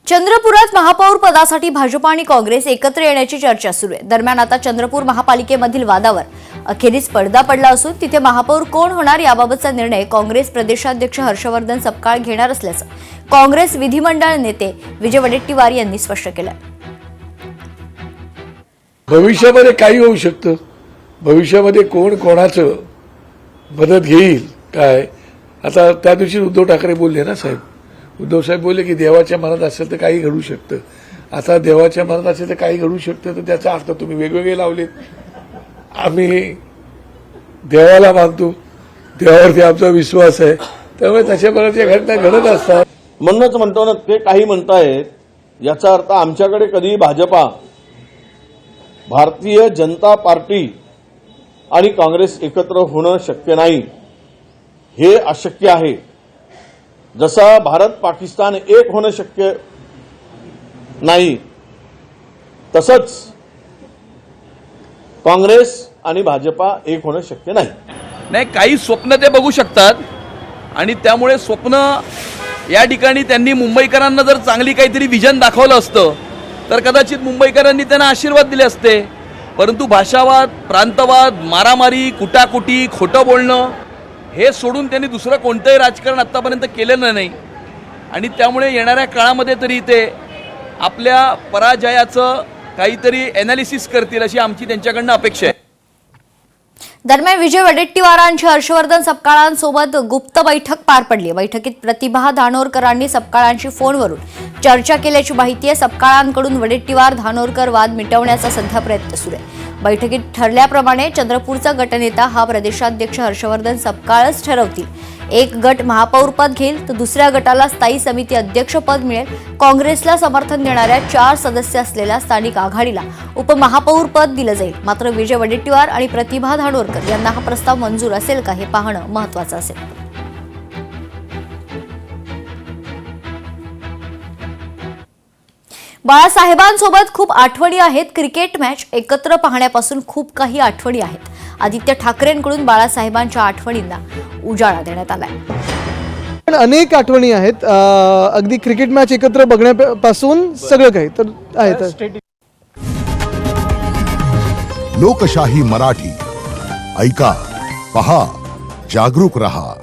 चंद्रपुरात महापौर पदासाठी भाजप आणि काँग्रेस एकत्र येण्याची चर्चा सुरू आहे। दरम्यान आता चंद्रपूर महापालिकेमधील वादावर अखेरीस पडदा पडला असून तिथे महापौर कोण होणार याबाबतचा निर्णय काँग्रेस प्रदेशाध्यक्ष हर्षवर्धन सपकाळ घेणार असल्याचं काँग्रेस विधिमंडळ नेते विजय वडेट्टीवार यांनी स्पष्ट केलं। भविष्यामध्ये काही होऊ शकतं। भविष्यामध्ये कोण कोणाचं मदत घेईल काय। आता त्या दिवशी उद्धव ठाकरे बोलले ना साहेब, उद्धव साहेब बोलले की देवाच्या मनात असेल तर काही घडू शकतं। आता देवाच्या मनात असेल तर काही घडू शकतं, तर त्याचा अर्थ तुम्ही वेगवेगळे लावलेत। आम्ही देवाला मानतो, देवावरती आमचा विश्वास आहे, त्यामुळे तशा प्रकारच्या घटना घडत असतात। म्हणूनच म्हणतो ना, ते काही म्हणतायत याचा अर्थ आमच्याकडे कधी भाजपा, भारतीय जनता पार्टी आणि काँग्रेस एकत्र होणं शक्य नाही, हे अशक्य आहे। जसं भारत पाकिस्तान एक होणं शक्य नाही, तसंच काँग्रेस आणि भाजपा एक होणं शक्य नाही। काही स्वप्न ते बघू शकतात आणि त्यामुळे स्वप्न या ठिकाणी त्यांनी मुंबईकरांना जर चांगली काहीतरी विजन दाखवलं असतं तर कदाचित मुंबईकरांनी त्यांना आशीर्वाद दिले असते। परंतु भाषावाद, प्रांतवाद, मारामारी, कुटाकुटी, खोटं बोलणं हे सोडून त्यांनी दुसरं कोणतंही राजकारण आतापर्यंत केलेलं नाही आणि त्यामुळे येणाऱ्या काळामध्ये तरी ते आपल्या पराजयाचं काहीतरी एनालिसिस करतील अशी आमची त्यांच्याकडनं अपेक्षा आहे। दरम्यान विजय वडेट्टीवारांची हर्षवर्धन सपकाळांसोबत गुप्त बैठक पार पडली। बैठकीत प्रतिभा धानोरकरांनी सपकाळांशी फोनवरून चर्चा केल्याची माहिती आहे। सपकाळांकडून वडेट्टीवार धानोरकर वाद मिटवण्याचा सध्या प्रयत्न सुरू आहे। बैठकीत ठरल्याप्रमाणे चंद्रपूरचा गटनेता हा प्रदेशाध्यक्ष हर्षवर्धन सपकाळच ठरवतील। एक गट महापौरपद घेईल तर दुसऱ्या गटाला स्थायी समिती अध्यक्षपद मिळेल। काँग्रेसला समर्थन देणाऱ्या 4 सदस्य असलेल्या स्थानिक आघाडीला उपमहापौरपद दिलं जाईल। मात्र विजय वडेट्टीवार आणि प्रतिभा धानोरकर यांना हा प्रस्ताव मंजूर असेल का हे पाहणं महत्त्वाचं असेल। बाळासाहेबांसोबत खूप आठवणी आहेत। क्रिकेट मॅच एकत्र पाहण्यापासून खूप काही आठवणी आहेत। आदित्य ठाकरेंकडून बाळासाहेबांच्या आठवणींना उजाळा देण्यात आलाय। अनेक आठवणी आहेत, अगदी क्रिकेट मॅच एकत्र बघण्यापासून सगळं काही तर आहे। लोकशाही मराठी ऐका, पहा, जागरूक रहा।